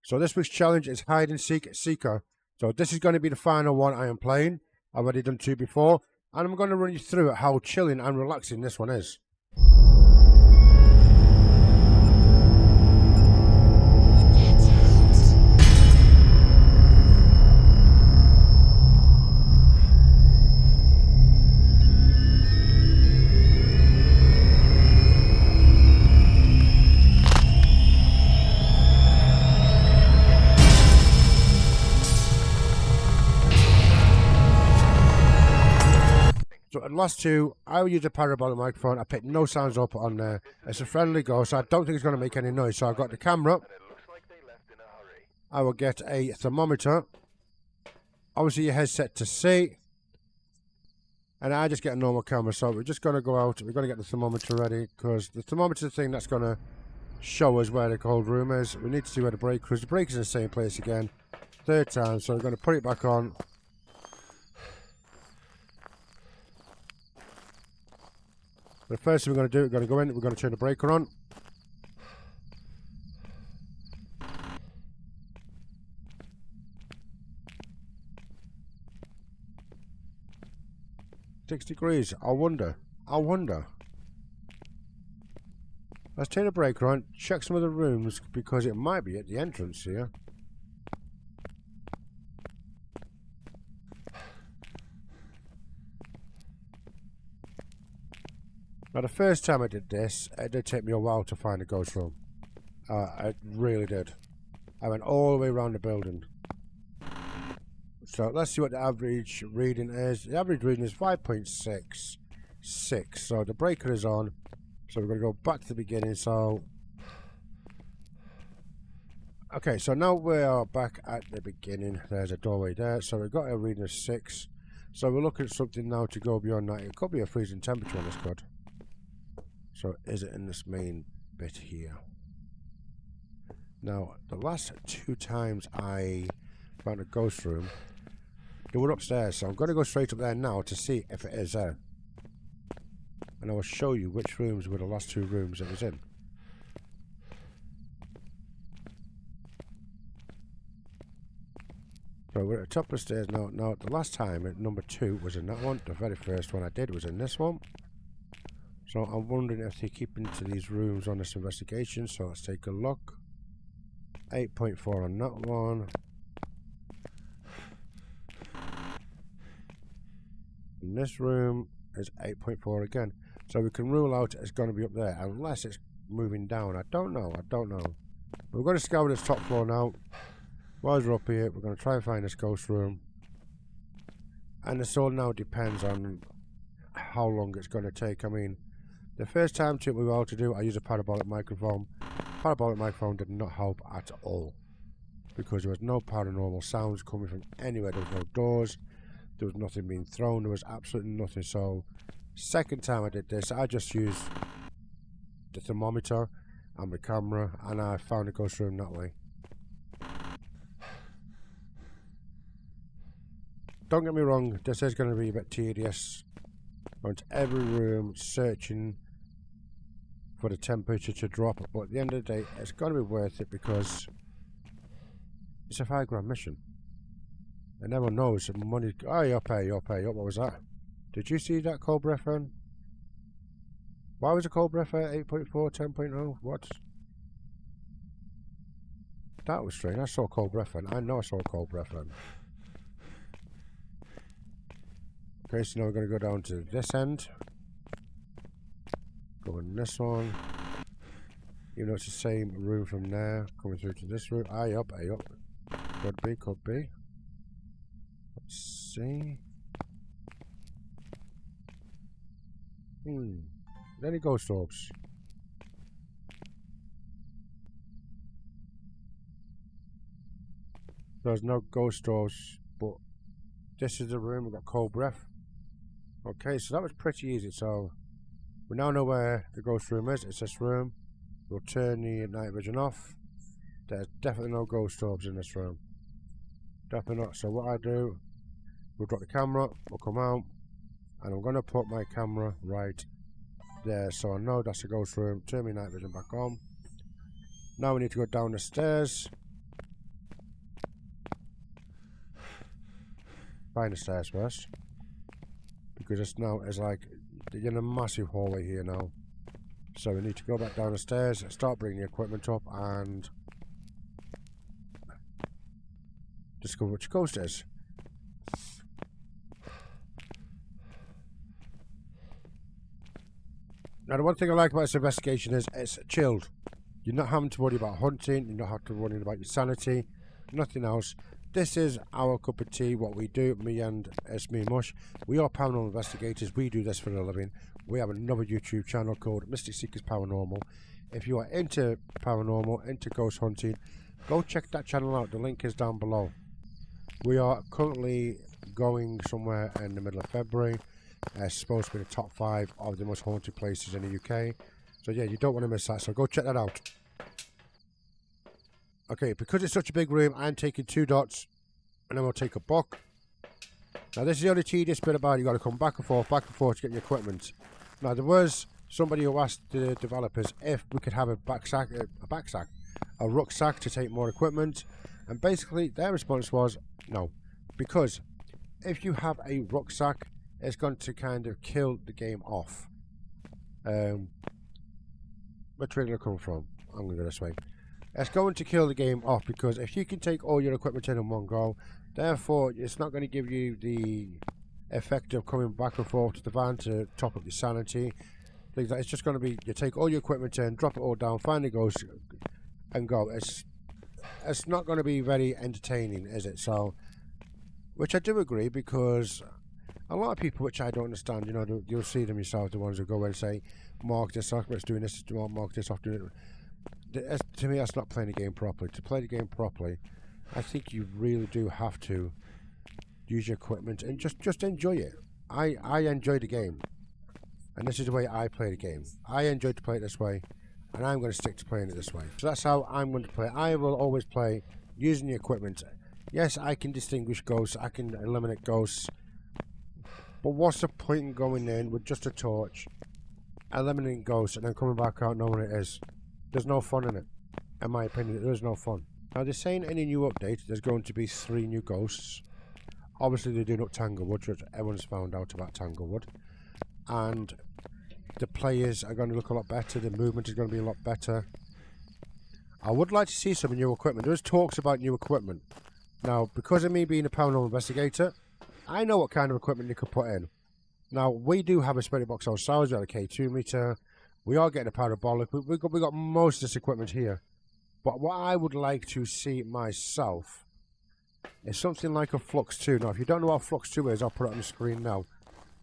So this week's challenge is Hide and Seek Seeker. So this is going to be the final one I am playing. I've already done 2 before. And I'm going to run you through how chilling and relaxing this one is. So at the last 2, I will use a parabolic microphone. I picked no sounds up on there. It's a friendly ghost, so I don't think it's going to make any noise. So I've got the camera. I will get a thermometer. Obviously your head's set to C. And I just get a normal camera. So we're just going to go out. We're going to get the thermometer ready. Because the thermometer thing that's going to show us where the cold room is. We need to see where the breaker is. The breaker's in the same place again. 3rd time. So we're going to put it back on. The first thing we're going to do, we're going to go in, we're going to turn the breaker on. $6 I wonder. Let's turn the breaker on, check some of the rooms, because it might be at the entrance here. Now the first time I did this, it did take me a while to find a ghost room. It really did. I went all the way around the building. So let's see what the average reading is. The average reading is 5.66. So the breaker is on. So we're going to go back to the beginning. So okay, so now we are back at the beginning. There's a doorway there. So we've got a reading of 6. So we're looking at something now to go beyond that. It could be a freezing temperature on this code. So is it in this main bit here? Now, the last 2 times I found a ghost room, they were upstairs. So I'm going to go straight up there now to see if it is there. And I will show you which rooms were the last 2 rooms it was in. So we're at the top of the stairs now. Now, the last time, number 2 was in that one. The very first one I did was in this one. So I'm wondering if they keep into these rooms on this investigation. So let's take a look. 8.4 on that one. And this room is 8.4 again. So we can rule out it's going to be up there unless it's moving down. I don't know. We're going to scour this top floor now. While we're up here, we're going to try and find this ghost room. And this all now depends on how long it's going to take. I mean, the first time we were able to do, I used a parabolic microphone. Parabolic microphone did not help at all because there was no paranormal sounds coming from anywhere. There was no doors, there was nothing being thrown, there was absolutely nothing. So, second time I did this, I just used the thermometer and my camera, and I found a ghost room that way. Don't get me wrong, this is going to be a bit tedious. Going to every room searching for the temperature to drop, but at the end of the day it's going to be worth it because it's a £5 mission and everyone knows that money. Oh, you'll pay up. What was that? Did you see that cold breath on? Why was the cold breath at 8.4 10.0? What? That was strange. I saw cold breath on. I know I saw cold breath on. Okay, so now we're going to go down to this end. Go in this one. You know it's the same room from there. Coming through to this room. Aye up. Could be. Let's see. Any ghost orbs? There's no ghost orbs, but this is the room. We've got cold breath. Okay, so that was pretty easy. So we now know where the ghost room is. It's this room. We'll turn the night vision off. There's definitely no ghost orbs in this room. Definitely not. So what I do, we'll drop the camera, we'll come out, and I'm going to put my camera right there so I know that's a ghost room. Turn my night vision back on. Now we need to go down the stairs. find the stairs first. Because it's now, it's like, you're in a massive hallway here now. So we need to go back down the stairs, start bringing the equipment up, and discover which ghost it is. Now, the one thing I like about this investigation is it's chilled. You're not having to worry about hunting, you're not having to worry about your sanity, nothing else. This is our cup of tea, what we do, me and Mush. We are paranormal investigators, we do this for a living. We have another YouTube channel called Mystic Seekers Paranormal. If you are into paranormal, into ghost hunting, go check that channel out, the link is down below. We are currently going somewhere in the middle of February. It's supposed to be the top 5 of the most haunted places in the UK. So yeah, you don't want to miss that, so go check that out. Okay, because it's such a big room, I'm taking 2 dots, and then we'll take a book. Now this is the only tedious bit about it, you've got to come back and forth to get your equipment. Now there was somebody who asked the developers if we could have a rucksack to take more equipment, and basically their response was no, because if you have a rucksack, it's going to kind of kill the game off. Where trigger come from? I'm going to go this way. It's going to kill the game off because if you can take all your equipment in one go, therefore it's not going to give you the effect of coming back and forth to the van to top up your sanity. Things like, it's just going to be, you take all your equipment in, drop it all down, find the ghost and go. It's not going to be very entertaining, is it? So, which I do agree, because a lot of people, which I don't understand, you know, you'll see them yourself, the ones who go and say, mark this off, let's do this, mark this off, do it. To me, that's not playing the game properly. To play the game properly, I think you really do have to use your equipment and just enjoy it. I enjoy the game, and this is the way I play the game. I enjoy to play it this way, and I'm going to stick to playing it this way. So that's how I'm going to play. I will always play using the equipment. Yes, I can distinguish ghosts, I can eliminate ghosts, but what's the point in going in with just a torch, eliminating ghosts, and then coming back out knowing what it is? There's no fun in it. In my opinion, there's no fun. Now, they're saying any new update, there's going to be 3 new ghosts. Obviously, they're doing up Tanglewood, which everyone's found out about Tanglewood. And the players are going to look a lot better, the movement is going to be a lot better. I would like to see some new equipment. There's talks about new equipment. Now, because of me being a paranormal investigator, I know what kind of equipment you could put in. Now, we do have a spirit box ourselves, we have a K2 meter. We are getting a parabolic. We got most of this equipment here. But what I would like to see myself is something like a Flux 2. Now, if you don't know what Flux 2 is, I'll put it on the screen now.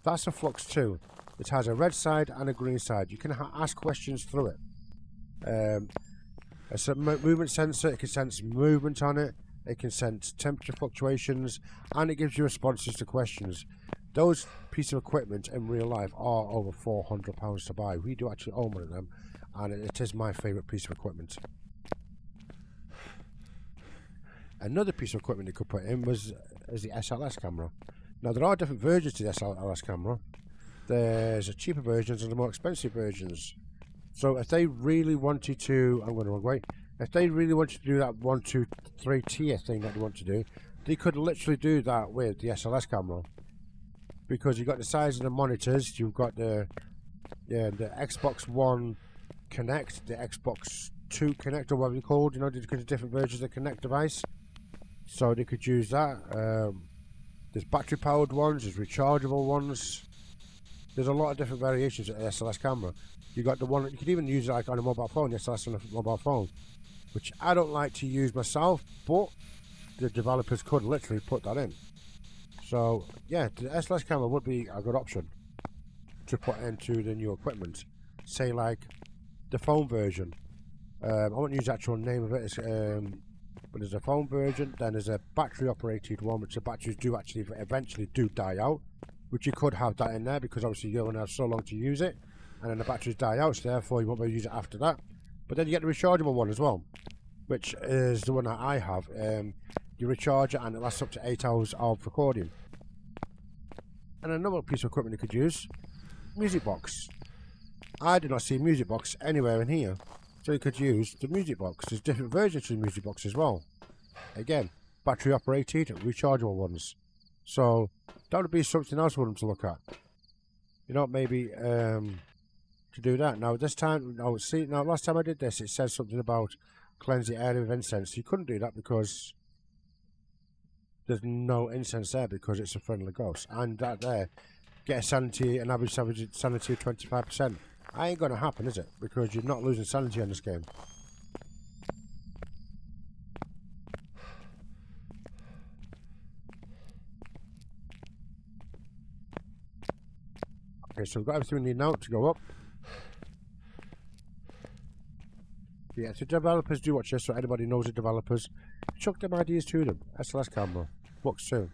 That's a Flux 2. It has a red side and a green side. You can ask questions through it. It's a movement sensor. It can sense movement on it. It can sense temperature fluctuations. And it gives you responses to questions. Those pieces of equipment in real life are over £400 to buy. We do actually own one of them, and it is my favourite piece of equipment. Another piece of equipment you could put in is the SLS camera. Now, there are different versions to the SLS camera. There's a cheaper versions and the more expensive versions. So if they really wanted to, I'm going the wrong way. If they really wanted to do that 1, 2, 3 tier thing that they want to do, they could literally do that with the SLS camera. Because you've got the size of the monitors, you've got the Xbox One Connect, the Xbox 2 Connect, or whatever it's called, you know, there's different versions of the Connect device. So they could use that. There's battery powered ones, there's rechargeable ones. There's a lot of different variations of the SLS camera. You got the one that you could even use it like on a mobile phone, the SLS on a mobile phone, which I don't like to use myself, but the developers could literally put that in. So yeah, the SLS camera would be a good option to put into the new equipment. Say like the phone version. I won't use the actual name of it, but there's a phone version, then there's a battery operated one, which the batteries do actually eventually die out, which you could have that in there because obviously you're going to have so long to use it, and then the batteries die out, so therefore you won't be able to use it after that. But then you get the rechargeable one as well, which is the one that I have. You recharge it and it lasts up to 8 hours of recording. And another piece of equipment you could use, music box. I do not see a music box anywhere in here, so you could use the music box. There's different versions of the music box as well. Again, battery operated, rechargeable ones. So that would be something else for them to look at. You know, maybe to do that. Now this time, now last time I did this, it said something about cleanse the area of incense. You couldn't do that because there's no incense there because it's a friendly ghost. And that there, get a sanity, an average sanity of 25%. Ain't gonna happen, is it? Because you're not losing sanity in this game. Okay, so we've got everything we need now to go up. Yeah, so developers do watch this, so anybody knows the developers, chuck them ideas to them. SLS camera, books too.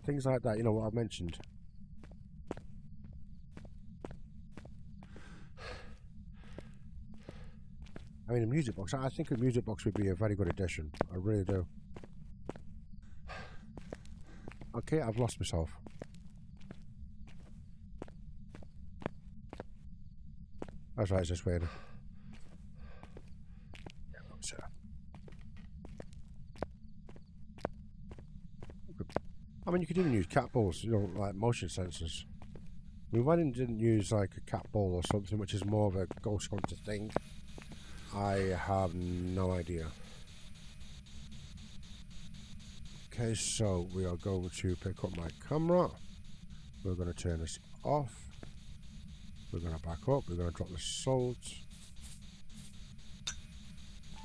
Things like that, you know what I've mentioned. I mean, a music box, I think a music box would be a very good addition. I really do. Okay, I've lost myself. That's right, it's this way. I mean, you could even use cat balls, you know, like motion sensors. I mean, why didn't use like a cat ball or something, which is more of a ghost hunter thing? I have no idea. Okay, so we are going to pick up my camera. We're going to turn this off. We're going to back up. We're going to drop the salt.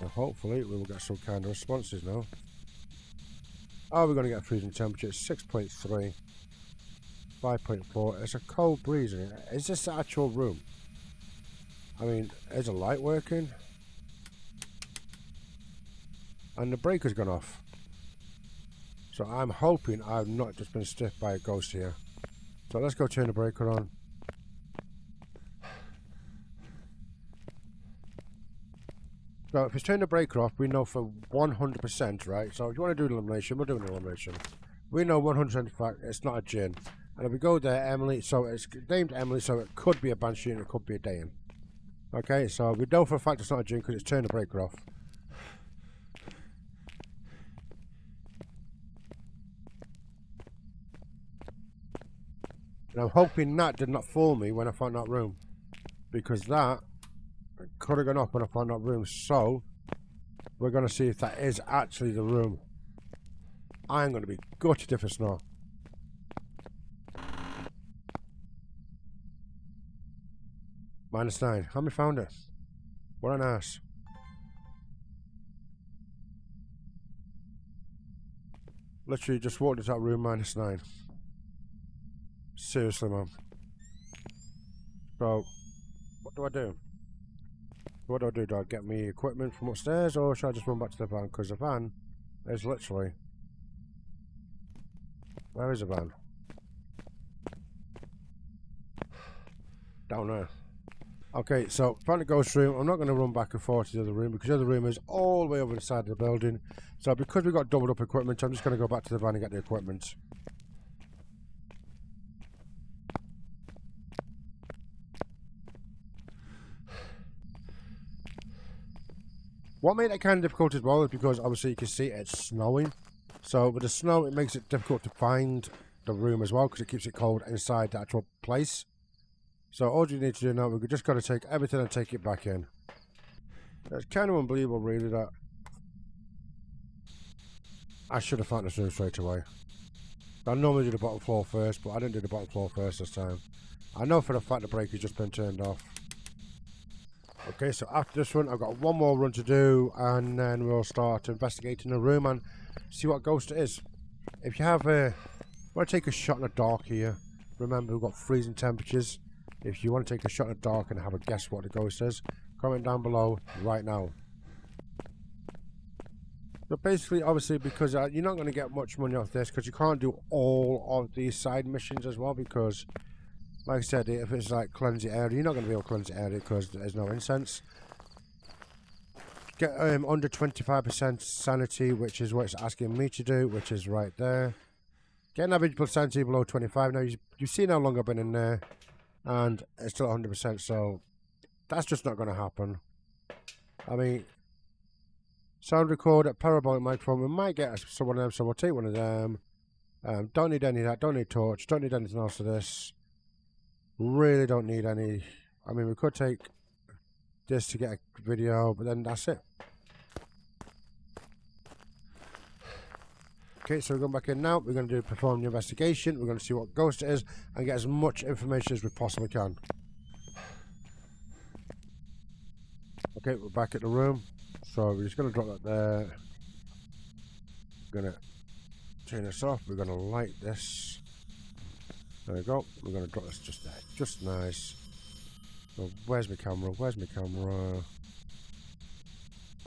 And hopefully we will get some kind of responses now. Oh, we're going to get a freezing temperature. 6.3. 5.4. It's a cold breeze in it. Is this the actual room? I mean, is the light working? And the breaker's gone off. So I'm hoping I've not just been stiffed by a ghost here. So let's go turn the breaker on. So if it's turned the breaker off, we know for 100%, right? So if you want to do an elimination, we'll do an elimination. We know 100% in fact it's not a djinn. And if we go there, Emily, so it's named Emily, so it could be a banshee and it could be a Dayan. Okay, so we know for a fact it's not a djinn because it's turned the breaker off. And I'm hoping that did not fool me when I found that room. Because that could have gone off when I found that room. So, we're going to see if that is actually the room. I'm going to be gutted if it's not. -9. How many found it? What an ass. Literally just walked into that room -9. Seriously, man. So, what do I do? What do I do? Do I get me equipment from upstairs or should I just run back to the van? Because the van is literally... Where is the van? Down there. Okay, so found the ghost room. I'm not going to run back and forth to the other room because the other room is all the way over the side of the building. So because we've got doubled up equipment, I'm just going to go back to the van and get the equipment. What made it kind of difficult as well is because obviously you can see it's snowing. So with the snow, it makes it difficult to find the room as well because it keeps it cold inside the actual place. So all you need to do now, we've just got to take everything and take it back in. It's kind of unbelievable really that I should have found this room straight away. I normally do the bottom floor first, but I didn't do the bottom floor first this time. I know for the fact the breaker's just been turned off. Okay, so after this one, I've got one more run to do, and then we'll start investigating the room and see what ghost it is. If you have want to take a shot in the dark here, remember we've got freezing temperatures. If you want to take a shot in the dark and have a guess what the ghost is, comment down below right now. So basically, obviously, because you're not going to get much money off this, because you can't do all of these side missions as well, because like I said, if it's like cleanse the area, you're not going to be able to cleanse the area because there's no incense. Get under 25% sanity, which is what it's asking me to do, which is right there. Get an average sanity below 25. Now, you've seen how long I've been in there, and it's still 100%, so that's just not going to happen. I mean, sound recorder, parabolic microphone, we might get someone of them, so we'll take one of them. Don't need any of that. Don't need torch. Don't need anything else of this. Really don't need any. I mean, we could take this to get a video, but then that's it. Okay, so we're going back in now. We're going to perform the investigation. We're going to see what ghost it is and get as much information as we possibly can. Okay, we're back at the room. So we're just going to drop that there. We're going to turn this off. We're going to light this. There we go. We're going to drop this just there. Just nice. So where's my camera? Where's my camera?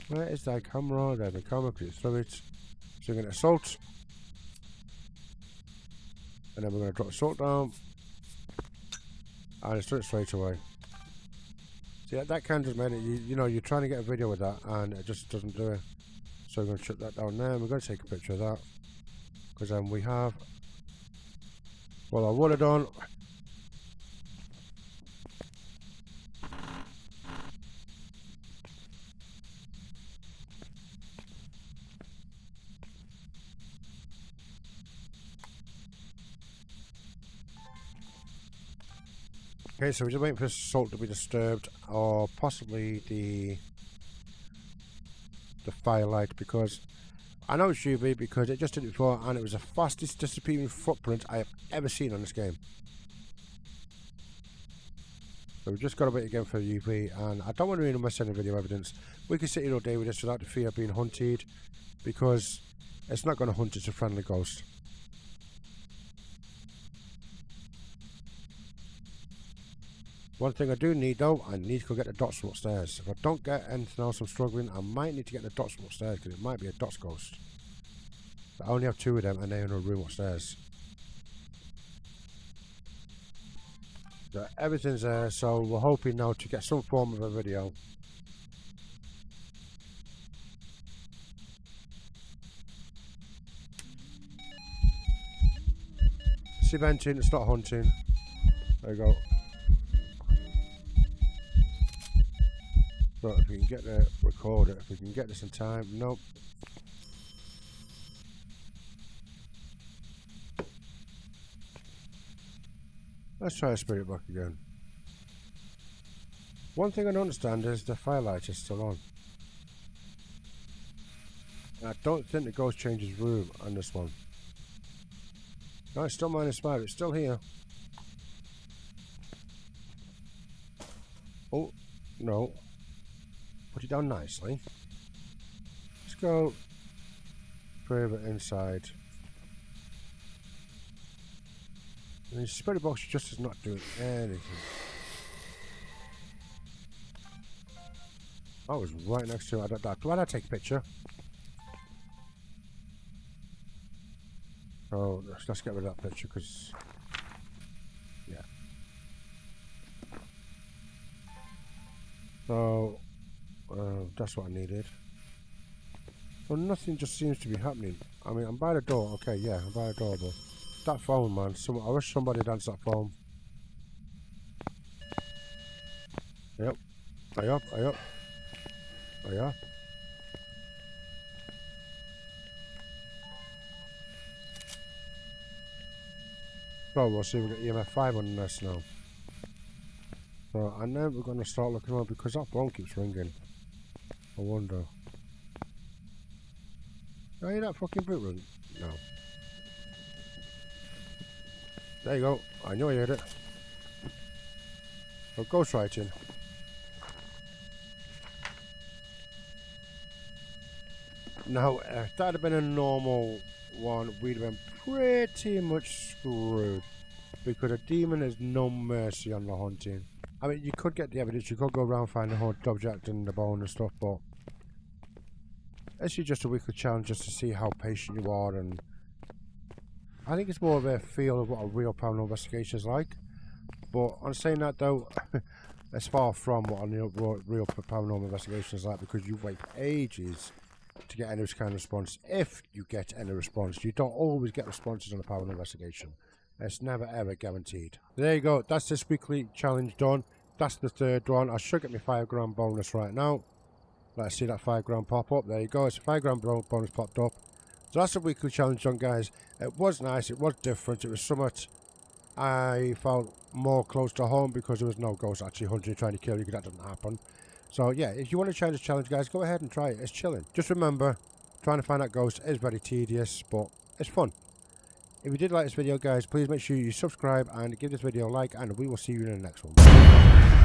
Where is that camera? There's my camera. Put it through it. So we're going to salt. And then we're going to drop the salt down. And it's done it straight away. See, that can just make it, you know, you're trying to get a video with that and it just doesn't do it. So we're going to shut that down there and we're going to take a picture of that. Because then we have, well, I would have done. Okay, so we're just waiting for the salt to be disturbed, or possibly the firelight, because I know it's UV because it just did it before, and it was the fastest disappearing footprint I have ever seen on this game. So we've just got to wait again for UV, and I don't want to really miss any video evidence. We can sit here all day with this without the fear of being hunted, because it's not going to hunt, it's a friendly ghost. One thing I do need though, I need to go get the dots from upstairs. If I don't get anything else I'm struggling, I might need to get the dots from upstairs because it might be a dots ghost. But I only have 2 of them and they're in a room upstairs. So everything's there, so we're hoping now to get some form of a video. It's eventing, it's not hunting. There you go. So if we can get the recorder, if we can get this in time, nope. Let's try a spirit box again. One thing I don't understand is the firelight is still on. I don't think the ghost changes room on this one. No, it's still -5, it's still here. Oh, no. Put it down nicely. Let's go further inside. And the spirit box just is not doing anything. I was right next to it. Why did I take a picture? Oh, let's get rid of that picture because, yeah. So, that's what I needed. So nothing just seems to be happening. I mean, I'm by the door. Okay, yeah, I'm by the door, but that phone, man. I wish somebody had answered that phone. Yep. Are you up? Are you up? Are you up? So we'll see if we get EMF 5 on this now. So, and then we're going to start looking around because that phone keeps ringing. I wonder. Did I hear that fucking boot ring? No. There you go. I knew I heard it. So, ghostwriting. Now, if that had been a normal one, we'd have been pretty much screwed. Because a demon has no mercy on the hunting. I mean, you could get the evidence, you could go around finding the haunted object and the bone and stuff, but this is just a weekly challenge just to see how patient you are, and I think it's more of a feel of what a real paranormal investigation is like. But on saying that though, it's far from what a real paranormal investigation is like, because you wait ages to get any kind of response. If you get any response, you don't always get responses on a paranormal investigation. It's never ever guaranteed. There you go, that's this weekly challenge done. That's the 3rd one. I should get my £5 bonus right now. Let's see that £5 pop up. There you go, it's a £5 bonus popped up. So that's a weekly challenge done, guys. It was nice, it was different, it was somewhat I felt more close to home because there was no ghost actually hunting trying to kill you, because that doesn't happen. So yeah, if you want to try this challenge, guys, go ahead and try it. It's chilling. Just remember, trying to find that ghost is very tedious, but it's fun. If you did like this video, guys, please make sure you subscribe and give this video a like, and we will see you in the next one.